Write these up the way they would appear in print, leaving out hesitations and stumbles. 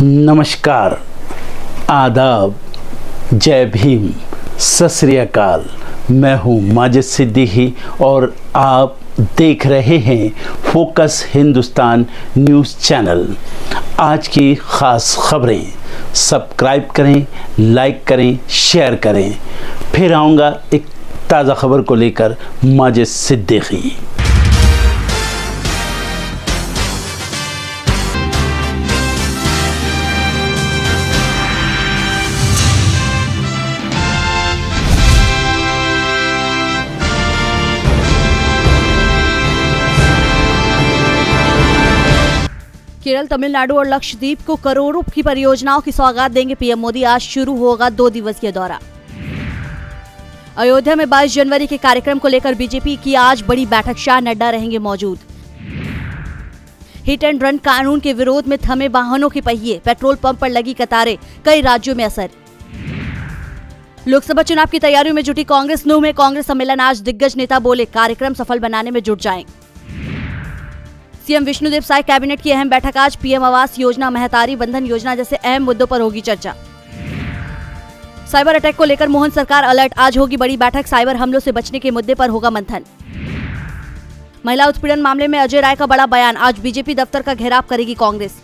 नमस्कार, आदाब, जय भीम, सत श्री अकाल। मैं हूँ माजिद सिद्दीकी और आप देख रहे हैं फोकस हिंदुस्तान न्यूज़ चैनल। आज की ख़ास खबरें सब्सक्राइब करें, लाइक करें, शेयर करें। फिर आऊँगा एक ताज़ा खबर को लेकर माजिद सिद्दीकी। केरल, तमिलनाडु और लक्षद्वीप को करोड़ों की परियोजनाओं की सौगात देंगे पीएम मोदी। आज शुरू होगा 2 दिवसीय दौरा। अयोध्या में 22 जनवरी के कार्यक्रम को लेकर बीजेपी की आज बड़ी बैठक, शाह नड्डा रहेंगे मौजूद। हिट एंड रन कानून के विरोध में थमे वाहनों के पहिए, पेट्रोल पंप पर लगी कतारें, कई राज्यों में असर। लोकसभा चुनाव की तैयारियों में जुटी कांग्रेस। नूंह में कांग्रेस सम्मेलन, आज दिग्गज नेता बोले कार्यक्रम सफल बनाने में जुट जाएं। सीएम विष्णुदेव साय कैबिनेट की अहम बैठक आज। पीएम आवास योजना, महतारी बंधन योजना जैसे अहम मुद्दों पर होगी चर्चा। साइबर अटैक को लेकर मोहन सरकार अलर्ट, आज होगी बड़ी बैठक। साइबर हमलों से बचने के मुद्दे पर होगा मंथन। महिला उत्पीड़न मामले में अजय राय का बड़ा बयान, आज बीजेपी दफ्तर का घेराव करेगी कांग्रेस।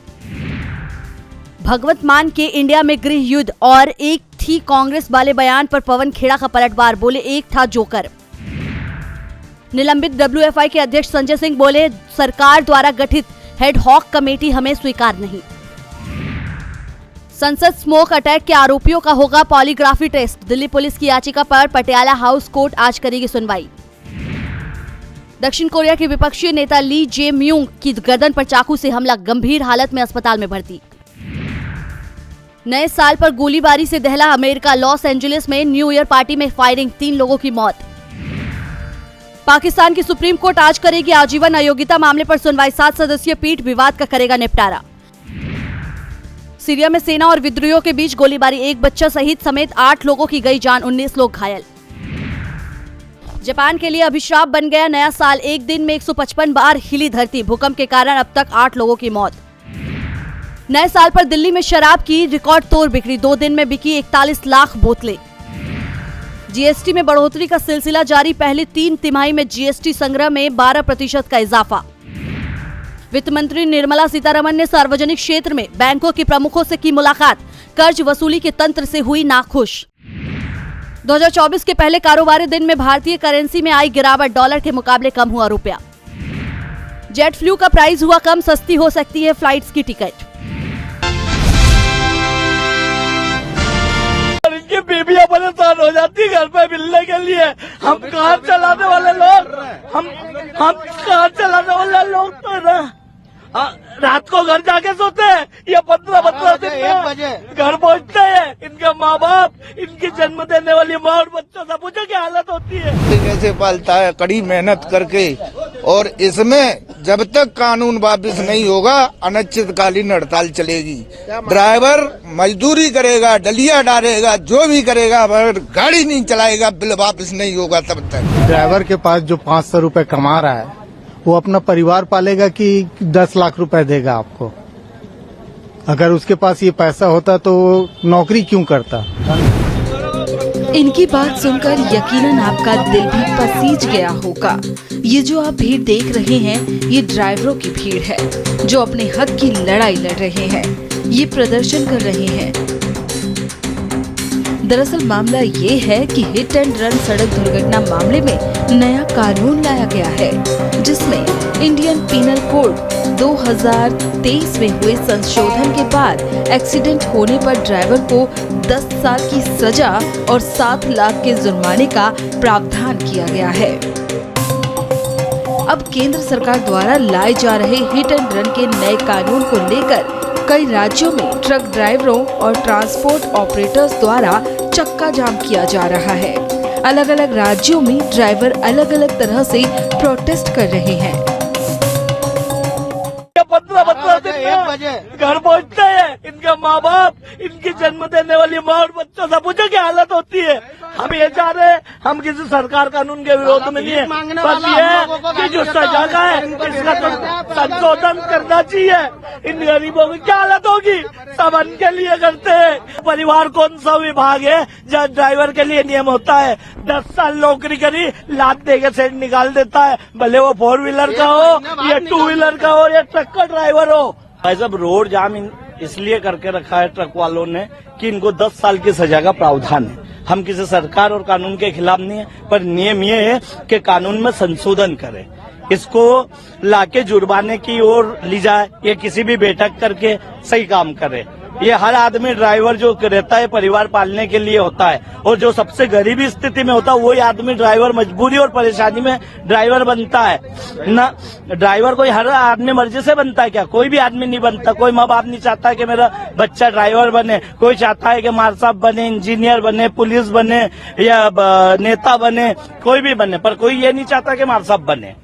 भगवत मान के इंडिया में गृह युद्ध और एक थी कांग्रेस वाले बयान पर पवन खेड़ा का पलटवार, बोले एक था जोकर। निलंबित डब्ल्यूएफआई के अध्यक्ष संजय सिंह बोले सरकार द्वारा गठित हेडहॉक कमेटी हमें स्वीकार नहीं। संसद स्मोक अटैक के आरोपियों का होगा पॉलीग्राफी टेस्ट। दिल्ली पुलिस की याचिका पर पटियाला हाउस कोर्ट आज करेगी सुनवाई। दक्षिण कोरिया के विपक्षी नेता ली जे म्यूंग की गर्दन पर चाकू से हमला, गंभीर हालत में अस्पताल में भर्ती। नए साल पर गोलीबारी से दहला अमेरिका, लॉस एंजलिस में न्यू ईयर पार्टी में फायरिंग, 3 लोगों की मौत। पाकिस्तान की सुप्रीम कोर्ट आज करेगी आजीवन अयोग्यता मामले पर सुनवाई, 7 सदस्यीय पीठ विवाद का करेगा निपटारा। सीरिया में सेना और विद्रोहियों के बीच गोलीबारी, एक बच्चा समेत 8 लोगों की गई जान, 19 लोग घायल। जापान के लिए अभिशाप बन गया नया साल, एक दिन में 155 बार हिली धरती, भूकंप के कारण अब तक 8 लोगों की मौत। नए साल पर दिल्ली में शराब की रिकॉर्ड तोड़ बिक्री, 2 दिन में बिकी 41 लाख बोतलें। जीएसटी में बढ़ोतरी का सिलसिला जारी, पहली 3 तिमाही में जीएसटी संग्रह में 12% का इजाफा। वित्त मंत्री निर्मला सीतारमण ने सार्वजनिक क्षेत्र में बैंकों के प्रमुखों से की मुलाकात, कर्ज वसूली के तंत्र से हुई नाखुश। 2024 के पहले कारोबारी दिन में भारतीय करेंसी में आई गिरावट, डॉलर के मुकाबले कम हुआ रुपया। जेट फ्लू का प्राइस हुआ कम, सस्ती हो सकती है फ्लाइट्स की टिकट। इनकी बीबियां परेशान हो जाती घर पे मिलने के लिए। हम कार चलाने वाले लोग, हम कार चलाने वाले लोग तो ना रात को घर जाके सोते हैं, ये 15 दिन में घर पहुंचते हैं। इनके माँ बाप, इनकी जन्म देने वाली माँ और बच्चों से पूछो क्या हालत होती है। कैसे पालता है कड़ी मेहनत करके, और इसमें जब तक कानून वापिस नहीं होगा अनिश्चितकालीन हड़ताल चलेगी। ड्राइवर मजदूरी करेगा, डलिया डालेगा, जो भी करेगा, मगर गाड़ी नहीं चलाएगा, बिल वापिस नहीं होगा तब तक। ड्राइवर के पास जो 500 रुपए कमा रहा है वो अपना परिवार पालेगा कि 10 लाख रुपए देगा आपको? अगर उसके पास ये पैसा होता तो नौकरी क्यों करता? इनकी बात सुनकर यकीनन आपका दिल भी पसीज गया होगा। ये जो आप भीड़ देख रहे हैं, ये ड्राइवरों की भीड़ है जो अपने हक की लड़ाई लड़ रहे हैं, ये प्रदर्शन कर रहे हैं। दरअसल मामला ये है कि हिट एंड रन सड़क दुर्घटना मामले में नया कानून लाया गया है, जिसमें इंडियन पीनल कोड 2023 में हुए संशोधन के बाद एक्सीडेंट होने पर ड्राइवर को 10 साल की सजा और 7 लाख के जुर्माने का प्रावधान किया गया है। अब केंद्र सरकार द्वारा लाए जा रहे हिट एंड रन के नए कानून को लेकर कई राज्यों में ट्रक ड्राइवरों और ट्रांसपोर्ट ऑपरेटर्स द्वारा चक्का जाम किया जा रहा है। अलग अलग राज्यों में ड्राइवर अलग अलग तरह से प्रोटेस्ट कर रहे हैं। 15 दिन में घर पहुंचते हैं इनके माँ बाप, इनकी जन्म देने वाली माँ और बच्चों सब मुझे क्या हालत होती है। हम ये चाह रहे हैं, हम किसी सरकार कानून के विरोध में नहीं है, बस ये कि जो सजा का है इसका तो संशोधन करना चाहिए। इन गरीबों की क्या हालत होगी, सब अन्न के लिए करते हैं। परिवार कौन सा विभाग है जहाँ ड्राइवर के लिए नियम होता है 10 साल नौकरी करी लात दे के सेट निकाल देता है, भले वो 4 व्हीलर का हो या 2 व्हीलर का हो या ट्रक का ड्राइवर हो। भाई साहब रोड जाम इसलिए करके रखा है ट्रक वालों ने कि इनको 10 साल की सजा का प्रावधान है। हम किसी सरकार और कानून के खिलाफ नहीं है, पर नियम ये है कि कानून में संशोधन करें, इसको लाके जुर्माने की ओर ली जाए या किसी भी बैठक करके सही काम करे। ये हर आदमी ड्राइवर जो रहता है परिवार पालने के लिए होता है, और जो सबसे गरीबी स्थिति में होता है वही आदमी ड्राइवर मजबूरी और परेशानी में ड्राइवर बनता है ना। ड्राइवर कोई हर आदमी मर्जी से बनता है क्या? कोई भी आदमी नहीं बनता। कोई माँ बाप नहीं चाहता है कि मेरा बच्चा ड्राइवर बने, कोई चाहता है कि मार साहब बने, इंजीनियर बने, पुलिस बने या नेता बने, कोई भी बने, पर कोई ये नहीं चाहता कि मार साहब बने।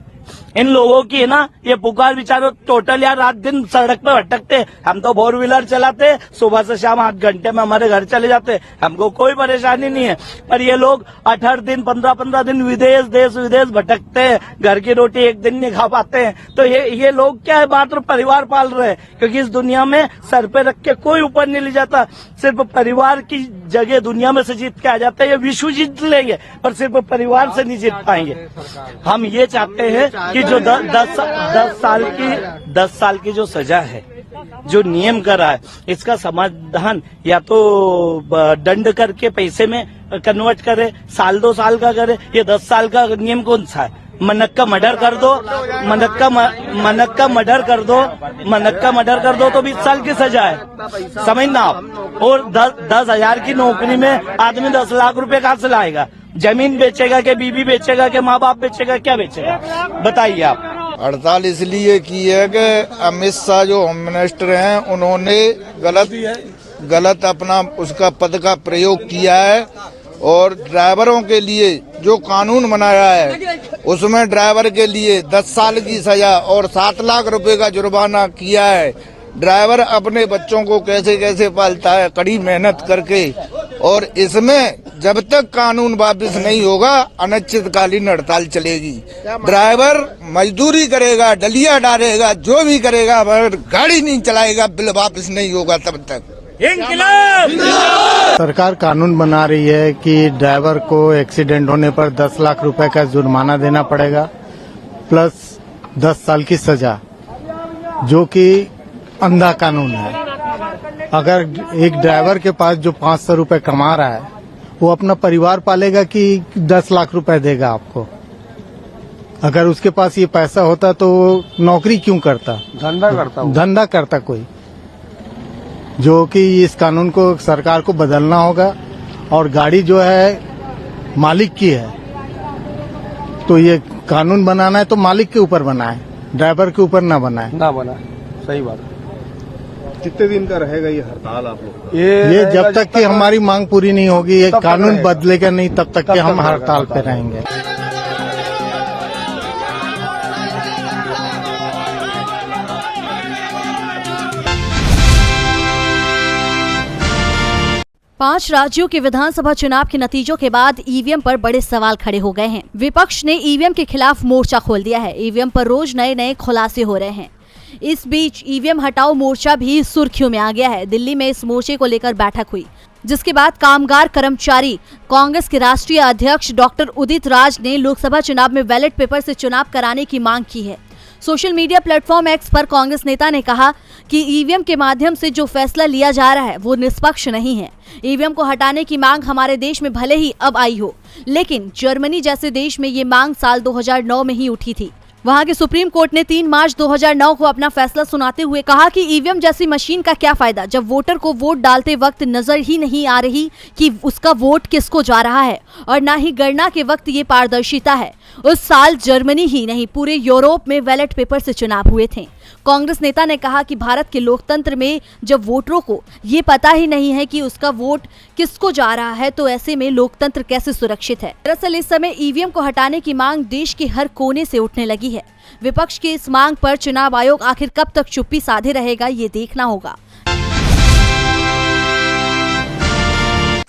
इन लोगों की है ना ये पुकार विचारो टोटल यार रात दिन सड़क पे भटकते। हम तो 4 व्हीलर चलाते, सुबह से शाम 8 घंटे में हमारे घर चले जाते, हमको कोई परेशानी नहीं है। पर ये लोग 8 दिन 15 दिन विदेश देश विदेश भटकते हैं, घर की रोटी एक दिन नहीं खा पाते हैं। तो ये लोग क्या है, मात्र परिवार पाल रहे हैं, क्योंकि इस दुनिया में सर पे रख के कोई ऊपर नहीं ले जाता। सिर्फ परिवार की जगह दुनिया में से जीत के आ जाते हैं। ये विश्व जीत लेंगे पर सिर्फ परिवार से नहीं जीत पाएंगे। हम ये चाहते हैं कि जो 10 साल की जो सजा है, जो नियम करा है, इसका समाधान या तो दंड करके पैसे में कन्वर्ट करे, 1-2 साल का करे। ये 10 साल का नियम कौन सा है? मनक का मर्डर कर दो, मनक का मर्डर कर दो तो 20 साल की सजा है, समझना आप। और 10,000 की नौकरी में आदमी 10 लाख रुपए कहाँ से लाएगा? जमीन बेचेगा कि बीबी बेचेगा कि माँ बाप बेचेगा, क्या बेचेगा बताइए आप। हड़ताल इसलिए की है कि अमित शाह जो होम मिनिस्टर हैं उन्होंने गलत अपना उसका पद का प्रयोग किया है, और ड्राइवरों के लिए जो कानून बनाया है उसमें ड्राइवर के लिए 10 साल की सजा और 7 लाख रुपए का जुर्माना किया है। ड्राइवर अपने बच्चों को कैसे कैसे पालता है, कड़ी मेहनत करके, और इसमें जब तक कानून वापस नहीं होगा अनिश्चितकालीन हड़ताल चलेगी। ड्राइवर मजदूरी करेगा, डलिया डालेगा, जो भी करेगा, मगर गाड़ी नहीं चलाएगा, बिल वापस नहीं होगा तब तक। सरकार कानून बना रही है कि ड्राइवर को एक्सीडेंट होने पर 10 लाख रुपए का जुर्माना देना पड़ेगा प्लस 10 साल की सजा, जो कि अंधा कानून है। अगर एक ड्राइवर के पास जो 500 रुपए कमा रहा है वो अपना परिवार पालेगा कि 10 लाख रुपए देगा आपको? अगर उसके पास ये पैसा होता तो नौकरी क्यों करता, धंधा करता कोई। जो कि इस कानून को सरकार को बदलना होगा, और गाड़ी जो है मालिक की है, तो ये कानून बनाना है तो मालिक के ऊपर बनाए, ड्राइवर के ऊपर ना बनाए। सही बात है। कितने दिन का रहेगा ये हड़ताल आप लोग? ये जब तक कि हमारी मांग पूरी नहीं होगी, ये कानून बदलेगा नहीं, तब तक कि हम हड़ताल पे रहेंगे। पांच राज्यों के विधानसभा चुनाव के नतीजों के बाद ईवीएम पर बड़े सवाल खड़े हो गए हैं। विपक्ष ने ईवीएम के खिलाफ मोर्चा खोल दिया है। ईवीएम पर रोज नए नए खुलासे हो रहे हैं। इस बीच ईवीएम हटाओ मोर्चा भी सुर्खियों में आ गया है। दिल्ली में इस मोर्चे को लेकर बैठक हुई, जिसके बाद कामगार कर्मचारी कांग्रेस के राष्ट्रीय अध्यक्ष डॉक्टर उदित राज ने लोकसभा चुनाव में बैलेट पेपर से चुनाव कराने की मांग की है। सोशल मीडिया प्लेटफॉर्म एक्स पर कांग्रेस नेता ने कहा कि ईवीएम के माध्यम से जो फैसला लिया जा रहा है वो निष्पक्ष नहीं है। ईवीएम को हटाने की मांग हमारे देश में भले ही अब आई हो, लेकिन जर्मनी जैसे देश में ये मांग साल 2009 में ही उठी थी। वहां के सुप्रीम कोर्ट ने 3 मार्च 2009 को अपना फैसला सुनाते हुए कहा कि ईवीएम जैसी मशीन का क्या फायदा जब वोटर को वोट डालते वक्त नजर ही नहीं आ रही कि उसका वोट किसको जा रहा है, और न ही गणना के वक्त ये पारदर्शिता है। उस साल जर्मनी ही नहीं पूरे यूरोप में बैलेट पेपर से चुनाव हुए थे। कांग्रेस नेता ने कहा कि भारत के लोकतंत्र में जब वोटरों को ये पता ही नहीं है कि उसका वोट किसको जा रहा है, तो ऐसे में लोकतंत्र कैसे सुरक्षित है। दरअसल इस समय ईवीएम को हटाने की मांग देश के हर कोने से उठने लगी है। विपक्ष की इस मांग पर चुनाव आयोग आखिर कब तक चुप्पी साधे रहेगा, ये देखना होगा।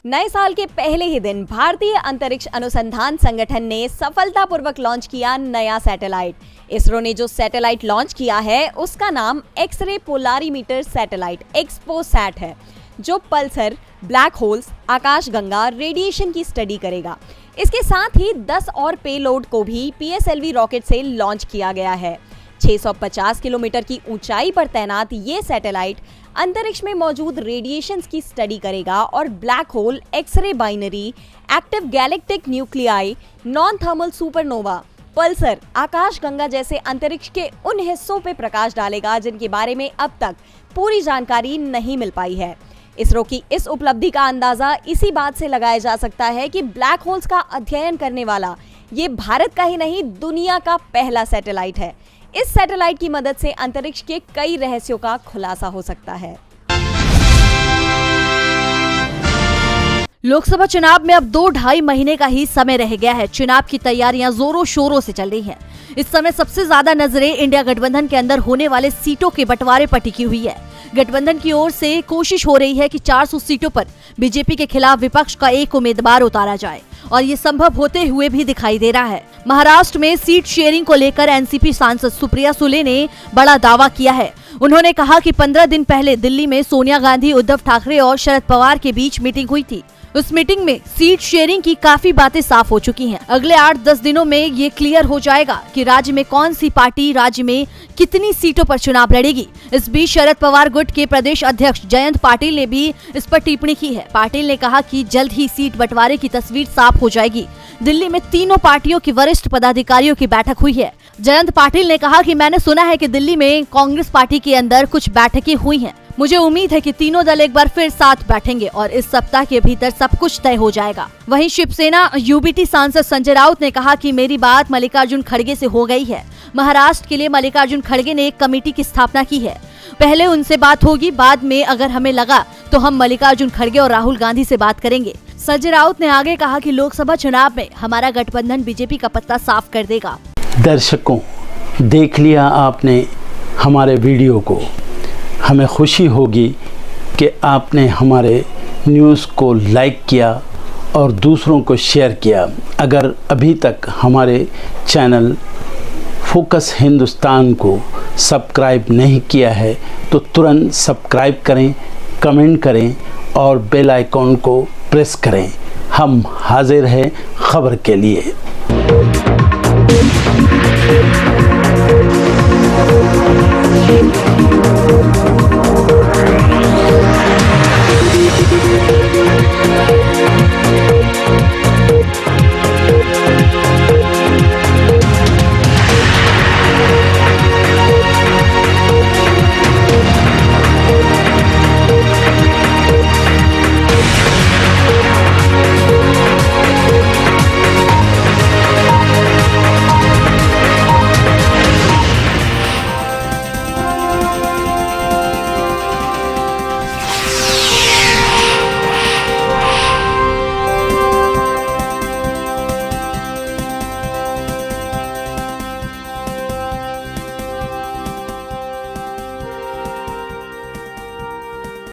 नए साल के पहले ही दिन भारतीय अंतरिक्ष अनुसंधान संगठन ने सफलतापूर्वक लॉन्च किया नया सैटेलाइट। इसरो ने जो सैटेलाइट लॉन्च किया है उसका नाम एक्स-रे पोलारीमीटर सैटेलाइट एक्सपोसैट है, जो पल्सर, ब्लैक होल्स, आकाशगंगा, रेडिएशन की स्टडी करेगा। इसके साथ ही 10 और पेलोड को भी PSLV रॉकेट से लॉन्च किया गया है। 650 किलोमीटर की ऊंचाई पर तैनात ये सैटेलाइट अंतरिक्ष में मौजूद रेडिएशंस की स्टडी करेगा और black hole, X-ray binary, active galactic nuclei, non thermal supernova, pulsar, आकाशगंगा जैसे अंतरिक्ष के उन हिस्सों पे प्रकाश डालेगा जिनके बारे में अब तक पूरी जानकारी नहीं मिल पाई है। इसरो की इस उपलब्धि का अंदाजा इसी बात से लगाया जा सकता है कि ब्लैक होल्स का अध्ययन करने वाला ये भारत का ही नहीं, दुनिया का पहला सैटेलाइट है। इस सैटेलाइट की मदद से अंतरिक्ष के कई रहस्यों का खुलासा हो सकता है। लोकसभा चुनाव में अब 2-2.5 महीने का ही समय रह गया है। चुनाव की तैयारियां जोरों शोरों से चल रही हैं। इस समय सबसे ज्यादा नजरें इंडिया गठबंधन के अंदर होने वाले सीटों के बंटवारे पर टिकी हुई है। गठबंधन की ओर से कोशिश हो रही है कि 400 सीटों पर बीजेपी के खिलाफ विपक्ष का एक उम्मीदवार उतारा जाए, और ये संभव होते हुए भी दिखाई दे रहा है। महाराष्ट्र में सीट शेयरिंग को लेकर एनसीपी सांसद सुप्रिया सुले ने बड़ा दावा किया है। उन्होंने कहा कि 15 दिन पहले दिल्ली में सोनिया गांधी, उद्धव ठाकरे और शरद पवार के बीच मीटिंग हुई थी। उस मीटिंग में सीट शेयरिंग की काफी बातें साफ हो चुकी हैं। अगले 8-10 दिनों में ये क्लियर हो जाएगा कि राज्य में कौन सी पार्टी राज्य में कितनी सीटों पर चुनाव लड़ेगी। इस बीच शरद पवार गुट के प्रदेश अध्यक्ष जयंत पाटिल ने भी इस पर टिप्पणी की है। पाटिल ने कहा कि जल्द ही सीट बंटवारे की तस्वीर साफ हो जाएगी। दिल्ली में तीनों पार्टियों की वरिष्ठ पदाधिकारियों की बैठक हुई है। जयंत पाटिल ने कहा कि मैंने सुना है कि दिल्ली में कांग्रेस पार्टी के अंदर कुछ बैठकें हुई हैं। मुझे उम्मीद है कि तीनों दल एक बार फिर साथ बैठेंगे और इस सप्ताह के भीतर सब कुछ तय हो जाएगा। वहीं शिवसेना यूबीटी सांसद संजय राउत ने कहा कि मेरी बात मल्लिकार्जुन खड़गे से हो गई है। महाराष्ट्र के लिए मल्लिकार्जुन खड़गे ने एक कमेटी की स्थापना की है। पहले उनसे बात होगी, बाद में अगर हमें लगा तो हम मल्लिकार्जुन खड़गे और राहुल गांधी से बात करेंगे। संजय राउत ने आगे कहा कि लोकसभा चुनाव में हमारा गठबंधन बीजेपी का पत्ता साफ कर देगा। दर्शकों, देख लिया आपने हमारे वीडियो को। हमें खुशी होगी कि आपने हमारे न्यूज़ को लाइक किया और दूसरों को शेयर किया। अगर अभी तक हमारे चैनल फोकस हिंदुस्तान को सब्सक्राइब नहीं किया है तो तुरंत सब्सक्राइब करें, कमेंट करें और बेल आइकॉन को प्रेस करें। हम हाजिर हैं खबर के लिए।